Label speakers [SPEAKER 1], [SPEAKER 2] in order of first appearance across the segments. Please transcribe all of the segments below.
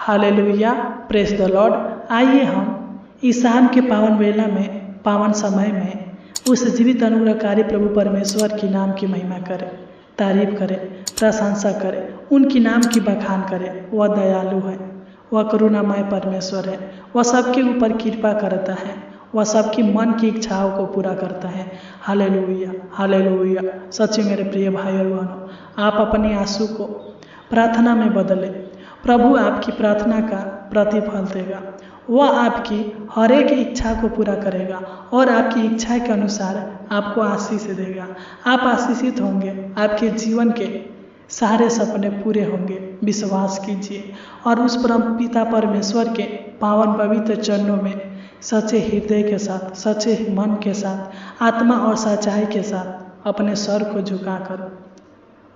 [SPEAKER 1] Hallelujah, praise the Lord. आइए हम इस शाम के पावन वेला में, पावन समय में उस जीवित अनुग्रहकारी प्रभु परमेश्वर के नाम की महिमा करें, तारीफ करें, प्रशंसा करें, उनकी नाम की बखान करें। वह दयालु है, वह करुणामय परमेश्वर है, वह सबके ऊपर कृपा करता है, वह सबकी मन की इच्छाओं को पूरा करता है। Hallelujah, hallelujah. सच्चे मेरे प्रिय भाई और बहनों, आप अपनी आंसू को प्रार्थना में बदलें। प्रभु आपकी प्रार्थना का प्रतिफल देगा। वह आपकी हर एक इच्छा को पूरा करेगा और आपकी इच्छा के अनुसार आपको आशीष देगा। आप आशीषित होंगे, आपके जीवन के सारे सपने पूरे होंगे। विश्वास कीजिए और उस परम पिता परमेश्वर के पावन पवित्र चरणों में सच्चे हृदय के साथ, सच्चे मन के साथ, आत्मा और सच्चाई के साथ अपने सर को झुकाकर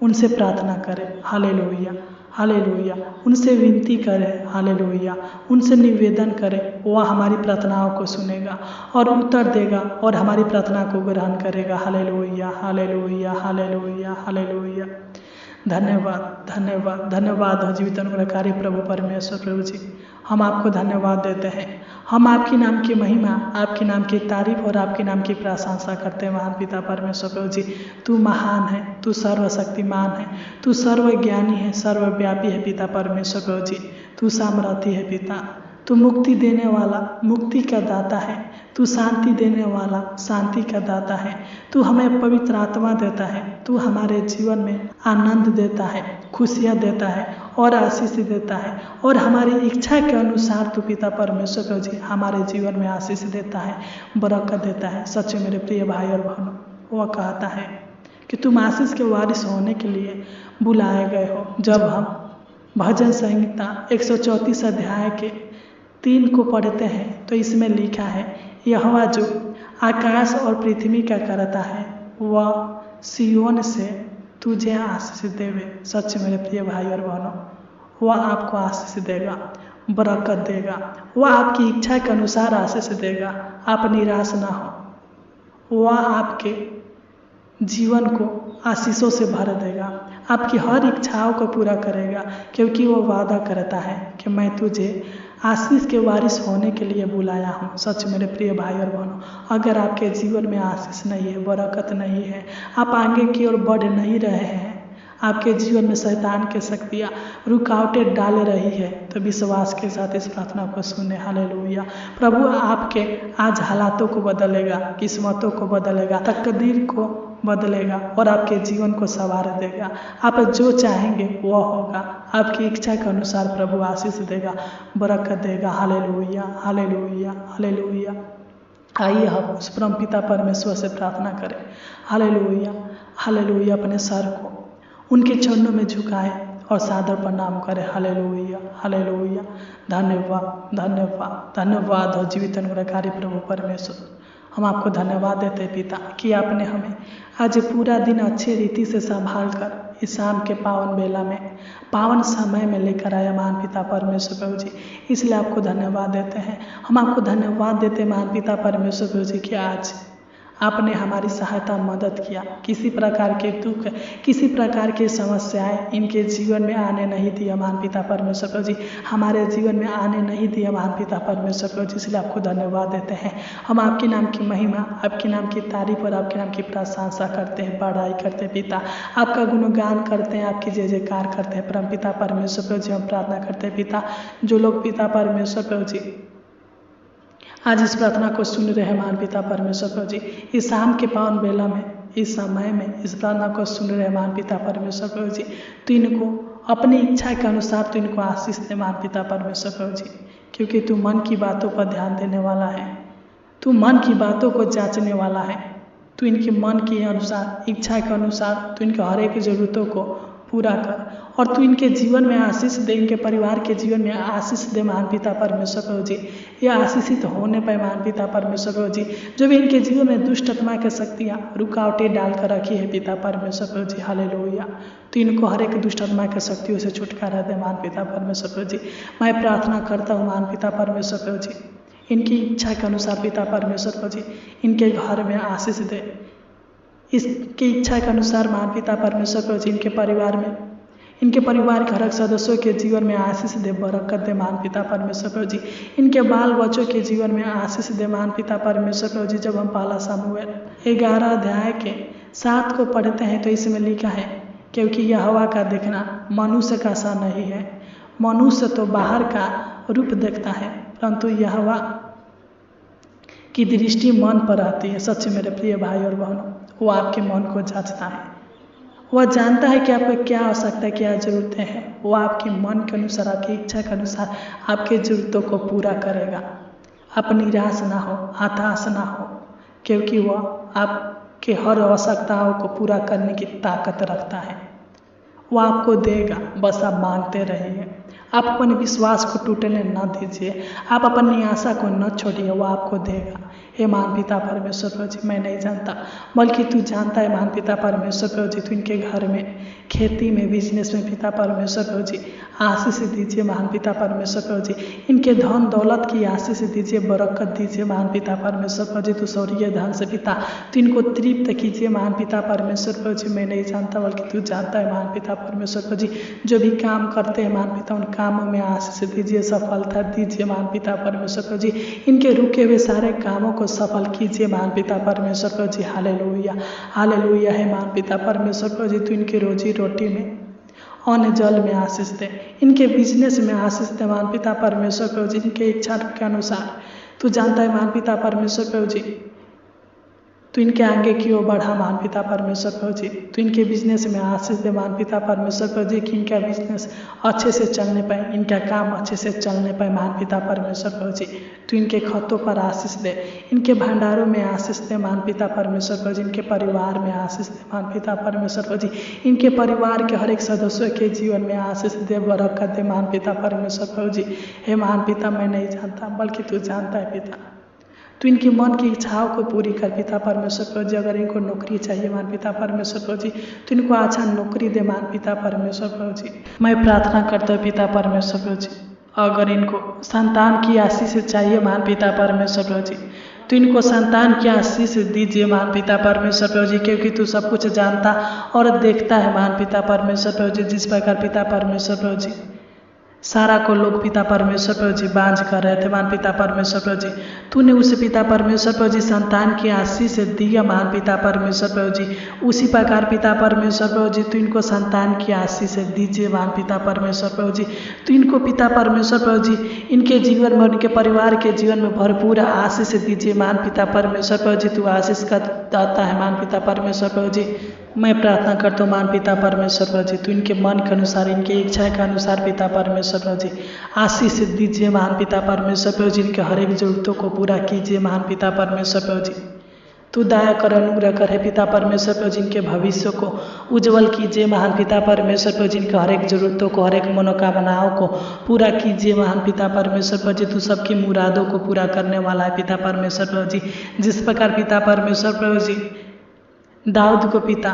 [SPEAKER 1] उनसे प्रार्थना करें। Hallelujah, hallelujah. उनसे विनती करें। हालेलुया। उनसे निवेदन करें। वह हमारी प्रार्थनाओं को सुनेगा और उत्तर देगा और हमारी प्रार्थना को ग्रहण करेगा। Hallelujah, hallelujah, hallelujah, hallelujah. धन्यवाद, धन्यवाद, धन्यवाद हो जीवित अनुग्रहकारी प्रभु परमेश्वर। प्रभु जी, हम आपको धन्यवाद देते हैं। हम आपके नाम की महिमा, आपके नाम की तारीफ और आपके नाम की प्रशंसा करते हैं। महान पिता परमेश्वर प्रभु जी, तू महान है, तू सर्वशक्तिमान है, तू सर्वज्ञानी है, सर्वव्यापी है पिता परमेश्वर प्रभु जी। तू सामर्थी है पिता, तू मुक्ति देने वाला, मुक्ति का दाता है, तू शांति देने वाला, शांति का दाता है। तू हमें पवित्र आत्मा देता है, तू हमारे जीवन में आनंद देता है, खुशियाँ देता है और आशीष देता है और हमारी इच्छा के अनुसार तू पिता परमेश्वर प्रभु जी हमारे जीवन में आशीष देता है, बरकत देता है। सच्चे मेरे प्रिय भाई और बहनों, वह कहता है कि तुम आशीष के वारिस होने के लिए बुलाए गए हो। जब हम भजन संहिता 134 अध्याय के 3 को पढ़ते हैं तो इसमें लिखा है, यहोवा जो आकाश और पृथ्वी का करता है वह सिय्योन से तुझे आशीष देवे। सच मेरे प्रिय भाई और बहनों, वह आपको आशीष देगा, बरकत देगा, वह आपकी इच्छा के अनुसार आशीष देगा। आप निराश ना हो, वह आपके जीवन को आशीषों से भर देगा, आपकी हर इच्छाओं को पूरा करेगा, क्योंकि वो वादा करता है कि मैं तुझे आशीष के वारिस होने के लिए बुलाया हूँ। सच मेरे प्रिय भाई और बहनों, अगर आपके जीवन में आशीष नहीं है, बरकत नहीं है, आप आगे की ओर बढ़ नहीं रहे हैं, आपके जीवन में शैतान की शक्तियाँ रुकावटें डाल रही है, तो विश्वास के साथ इस प्रार्थना को सुने। हालेलुया। प्रभु आपके आज हालातों को बदलेगा, किस्मतों को बदलेगा, तकदीर को बदलेगा और आपके जीवन को संवार देगा। आप जो चाहेंगे वह होगा। आपकी इच्छा के अनुसार प्रभु आशीष देगा, बरकत देगा। Hallelujah, hallelujah, hallelujah. आइए हम उस परम पिता परमेश्वर से प्रार्थना करें। Hallelujah, hallelujah. अपने सर को उनके चरणों में झुकाएं और सादर प्रणाम करें। Hallelujah, hallelujah. धन्यवाद, धन्यवाद, धन्यवाद हो जीवित अनुग्रहकारी प्रभु परमेश्वर। हम आपको धन्यवाद देते हैं पिता कि आपने हमें आज पूरा दिन अच्छे रीति से संभाल कर इस शाम के पावन बेला में, पावन समय में लेकर आया महान पिता परमेश्वर प्रभु जी। इसलिए आपको धन्यवाद देते हैं। हम आपको धन्यवाद देते हैं महान पिता परमेश्वर प्रभु जी कि आज आपने हमारी सहायता मदद किया। किसी प्रकार के दुख, किसी प्रकार की समस्याएं इनके जीवन में आने नहीं दिया महान पिता परमेश्वर प्रभु जी, हमारे जीवन में आने नहीं दिया महान पिता परमेश्वर प्रभु जी। इसलिए आपको धन्यवाद देते हैं। हम आपके नाम की महिमा, आपके नाम की तारीफ और आपके नाम की प्रशंसा करते हैं, बड़ाई करते हैं पिता, आपका गुणगान करते हैं, आपकी जय जयकार करते हैं परम पिता परमेश्वर प्रभु जी। हम प्रार्थना करते हैं पिता, जो लोग पिता परमेश्वर प्रभु जी आज इस प्रार्थना को सुन रहे हैं महान पिता परमेश्वर प्रभु जी, इस शाम के पावन बेला में, इस समय में इस प्रार्थना को सुन रहे हैं महान पिता परमेश्वर प्रभु जी, तो इनको अपनी इच्छा के अनुसार तो इनको आशीष दे महान पिता परमेश्वर प्रभु जी, क्योंकि तू मन की बातों पर ध्यान देने वाला है, तू मन की बातों को जांचने वाला है, तू इनके मन के अनुसार, इच्छा के अनुसार तू इनके हर एक जरूरतों को पूरा कर और तू इनके जीवन में आशीष दे, इनके परिवार के जीवन में आशीष दे महान पिता परमेश्वर प्रभु जी। यह आशीषित होने पर महान पिता परमेश्वर प्रभु जी, जो भी इनके जीवन में दुष्ट आत्मा की शक्तियाँ रुकावटें डाल कर रखी है पिता परमेश्वर प्रभु जी, हालेलुया, तो इनको हर एक दुष्ट आत्मा की शक्तियों से छुटकारा दे महान पिता परमेश्वर प्रभु जी। मैं प्रार्थना करता हूँ महान पिता परमेश्वर प्रभु जी, इनकी इच्छा के अनुसार पिता परमेश्वर प्रभु जी इनके घर में आशीष दे, इसकी इच्छा के अनुसार महान पिता परमेश्वर प्रभु जी इनके परिवार में, इनके परिवार के हर एक सदस्यों के जीवन में आशीष दे, बरकत दे महान पिता परमेश्वर प्रभु जी। इनके बाल बच्चों के जीवन में आशीष दे महान पिता परमेश्वर प्रभु जी। जब हम पहला शमूएल 11 अध्याय के 7 को पढ़ते हैं तो इसमें लिखा है, क्योंकि यहोवा का देखना मनुष्य का सा नहीं है, मनुष्य तो बाहर का रूप देखता है, परंतु यहोवा की दृष्टि मन पर आती है। सच्चे मेरे प्रिय भाई और बहनों, वो आपके मन को जांचता है, वह जानता है कि आपको क्या आवश्यकता है, क्या ज़रूरतें हैं। वो आपके मन के अनुसार, आपकी इच्छा के अनुसार आपके ज़रूरतों को पूरा करेगा। आप निराश ना हो, हताश ना हो, क्योंकि वह आपके हर आवश्यकताओं को पूरा करने की ताकत रखता है। वो आपको देगा, बस आप मांगते रहिए। आप अपने विश्वास को टूटने न दीजिए, आप अपनी आशा को न छोड़िए, वो आपको देगा। हे महान पिता परमेश्वर प्रभु जी, मैं नहीं जानता बल्कि तू जानता है महान पिता परमेश्वर प्रभु जी। तू इनके घर में, खेती में, बिजनेस में पिता परमेश्वर प्रभु जी आशीष दीजिए महान पिता परमेश्वर प्रभु जी। इनके धन दौलत की आशीष दीजिए, बरकत दीजिए महान पिता परमेश्वर प्रभु जी। तू स्वर्गीय धन से पिता तू इनको तृप्त कीजिए महान पिता परमेश्वर प्रभु जी। मैं नहीं जानता बल्कि तू जानता है महान पिता परमेश्वर प्रभु जी। जो भी काम करते हैं महान पिता, उन कामों में आशीष दीजिए, सफलता दीजिए महान पिता परमेश्वर प्रभु जी। इनके रुके हुए सारे कामों को सफल कीजिए महान पिता परमेश्वर प्रभु जी। हालेलुया, हालेलुया है महान पिता परमेश्वर प्रभु जी। तू इनकी रोजी रोटी में, अन्न जल में आशीष दे, इनके बिजनेस में आशीष दे महान पिता परमेश्वर प्रभु जी। इनके इच्छा के अनुसार तू जानता है महान पिता परमेश्वर प्रभु जी। तो इनके आगे की ओर बढ़ा महान पिता परमेश्वर प्रभु जी। तो इनके बिजनेस में आशीष दे महान पिता परमेश्वर प्रभु जी, कि इनका बिजनेस अच्छे से चलने पाए, इनका काम अच्छे से चलने पाए महान पिता परमेश्वर प्रभु जी। तो इनके खतों पर आशीष दे, इनके भंडारों में आशीष दे महान पिता परमेश्वर प्रभु जी। इनके परिवार में आशीष दे महान पिता परमेश्वर प्रभु जी। इनके परिवार के हर एक सदस्यों के जीवन में आशीष दे, बरकत दे महान पिता परमेश्वर प्रभु जी। हे महान पिता, मैं नहीं जानता बल्कि तू जानता है पिता। तो इनकी मन की इच्छाओं को पूरी कर पिता परमेश्वर प्रभु जी। अगर इनको नौकरी चाहिए मान पिता परमेश्वर प्रभु जी, तो इनको अच्छा नौकरी दे मान पिता परमेश्वर प्रभु जी। मैं प्रार्थना करता हूँ पिता परमेश्वर प्रभु जी, अगर इनको संतान की आशीष चाहिए मान पिता परमेश्वर प्रभु जी, तो इनको संतान की आशीष दीजिए मान पिता परमेश्वर प्रभु जी। क्योंकि तू सब कुछ जानता और देखता है मान पिता परमेश्वर प्रभु जी। जिस प्रकार पिता परमेश्वर प्रभु जी सारा को लोग पिता परमेश्वर प्रभु जी बांझ कर रहे थे मान पिता परमेश्वर प्रभु जी, तूने उसे पिता परमेश्वर प्रभु जी संतान की आशीष दिया मान पिता परमेश्वर प्रभु जी। उसी प्रकार पिता परमेश्वर प्रभु जी तू इनको संतान की आशीष दीजिए मान पिता परमेश्वर प्रभु जी। तो इनको पिता परमेश्वर प्रभु जी इनके जीवन में, उनके परिवार के जीवन में भरपूर आशीष दीजिए मान पिता परमेश्वर प्रभु जी। तू आशीष का दाता है मान पिता परमेश्वर प्रभु जी। मैं प्रार्थना करता हूँ मान पिता परमेश्वर प्रभु जी, तू इनके मन के अनुसार, इनके इच्छा के अनुसार पिता परमेश्वर प्रभु जी आशीष दीजिए महान पिता परमेश्वर प्रभु जी। इनके हर एक जरूरतों को पूरा कीजिए महान पिता परमेश्वर प्रभु जी। तू दया कर, अनुग्रह कर है पिता परमेश्वर प्रभु जी। इनके भविष्य को उज्जवल कीजिए महान पिता परमेश्वर प्रभु जी। इनके हर एक जरूरतों को, हर एक मनोकामनाओं को पूरा कीजिए महान पिता परमेश्वर प्रभु जी। तू सबकी मुरादों को पूरा करने वाला है पिता परमेश्वर प्रभु जी। जिस प्रकार पिता परमेश्वर प्रभु जी दाऊद को पिता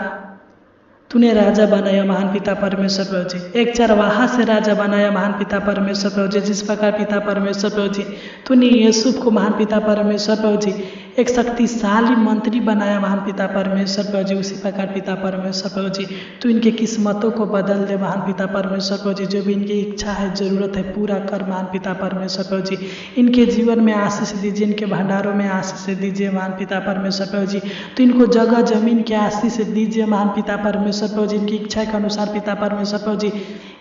[SPEAKER 1] तूने राजा बनाया महान पिता परमेश्वर प्रभु जी, एक चरवाहा से राजा बनाया महान पिता परमेश्वर प्रभु जी। जिस प्रकार पिता परमेश्वर प्रभु जी तूने यूसुफ को महान पिता परमेश्वर प्रभु जी एक शक्तिशाली मंत्री बनाया महान पिता परमेश्वर प्रभु जी, उसी प्रकार पिता परमेश्वर प्रभु जी तू इनके किस्मतों को बदल दे महान पिता परमेश्वर प्रभु जी। जो भी इनकी इच्छा है, जरूरत है, पूरा कर महान पिता परमेश्वर प्रभु जी। इनके जीवन में आशीष दीजिए, इनके भंडारों में आशीष दीजिए महान पिता परमेश्वर प्रभु जी। तो इनको जगह जमीन की आशीष दीजिए महान पिता परमेश्वर प्रभु जी। इनकी इच्छा के अनुसार पिता परमेश्वर प्रभु जी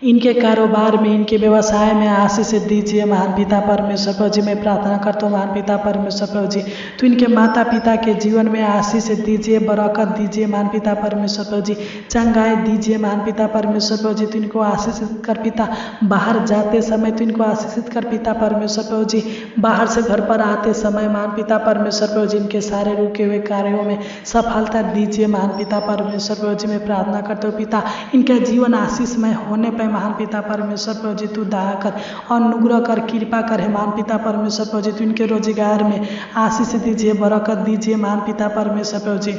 [SPEAKER 1] इनके कारोबार में, इनके व्यवसाय में आशीष दीजिए महान पिता परमेश्वर प्रभु जी। मैं प्रार्थना करता हूँ महान पिता परमेश्वर प्रभु जी, तो इनके माता पिता के जीवन में आशीष दीजिए, बरकत दीजिए महान पिता परमेश्वर प्रभु जी। चंगाई दीजिए महान पिता परमेश्वर प्रभु जी। तो इनको आशीषित कर पिता, बाहर जाते समय तो इनको आशीषित कर पिता परमेश्वर प्रभु जी। बाहर से घर पर आते समय महान पिता परमेश्वर प्रभु जी इनके सारे रुके हुए कार्यों में सफलता दीजिए महान पिता परमेश्वर प्रभु जी। मैं प्रार्थना करता हूँ पिता, इनका जीवन आशीषमय होने पर महान पिता परमेश्वर प्रभु जी तू दया कर, अनुग्रह कर, कृपा कर हे महान पिता परमेश्वर प्रभु जी। तू इनके रोजगार में आशीष दीजिए, बरकत दीजिए महान पिता परमेश्वर प्रभु जी।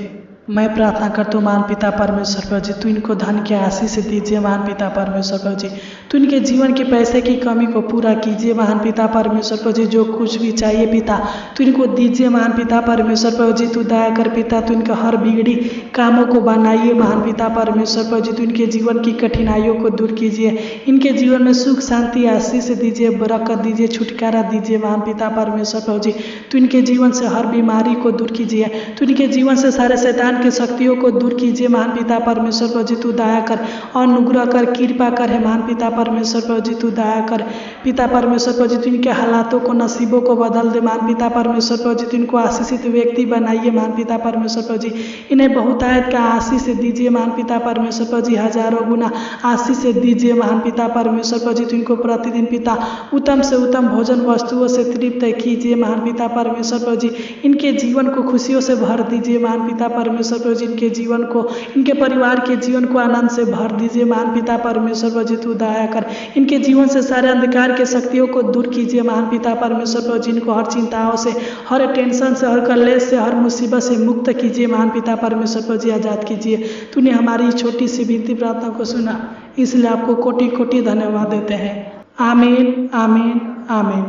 [SPEAKER 1] मैं प्रार्थना करता हूँ महान पिता परमेश्वर प्रभु जी, तू इनको धन के आशीष दीजिए महान पिता परमेश्वर प्रभु जी। तू इनके जीवन के पैसे की कमी को पूरा कीजिए महान पिता परमेश्वर प्रभु जी। जो कुछ भी चाहिए पिता तू इनको दीजिए महान पिता परमेश्वर प्रभु जी। तू दया कर पिता, तू इनका हर बिगड़ी कामों को बनाइए महान पिता परमेश्वर प्रभु जी। तू इनके जीवन की कठिनाइयों को दूर कीजिए, इनके जीवन में सुख शांति आशीष दीजिए, बरकत दीजिए, छुटकारा दीजिए महान पिता परमेश्वर प्रभु जी। तू इनके जीवन से हर बीमारी को दूर कीजिए, तू इनके जीवन से सारे शैतान की शक्तियों को दूर कीजिए महान पिता परमेश्वर प्रभु जी। तू दया कर, अनुग्रह कर, कृपा कर है महान पिता परमेश्वर प्रभु जी। तू दया कर पिता परमेश्वर प्रभु जी। तू इनके हालातों को, नसीबों को बदल दे महान पिता परमेश्वर प्रभु जी। तू इनको आशीषित व्यक्ति बनाइए महान पिता परमेश्वर प्रभु जी। इन्हें बहुतायत का आशीष दीजिए महान पिता परमेश्वर प्रभु जी। हजारों गुना आशीष दीजिए महान पिता परमेश्वर प्रभु जी। तू इनको प्रतिदिन पिता उत्तम से उत्तम भोजन वस्तुओं से तृप्त कीजिए महान पिता परमेश्वर प्रभु जी। इनके जीवन को खुशियों से भर दीजिए महान पिता परमेश्वर प्रभु जी। इनके जीवन को, इनके परिवार के जीवन को आनंद से भर दीजिए महान पिता परमेश्वर प्रभु जी। तू दया कर, इनके जीवन से सारे अंधकार के शक्तियों को दूर कीजिए महान पिता परमेश्वर प्रभु जी। इनको हर चिंताओं से, हर टेंशन से, हर कलेश से, हर मुसीबत से मुक्त कीजिए महान पिता परमेश्वर प्रभु जी। आज़ाद कीजिए। तूने हमारी छोटी सी विनती प्रार्थना को सुना, इसलिए आपको कोटि कोटि धन्यवाद देते हैं। आमीन, आमीन, आमीन।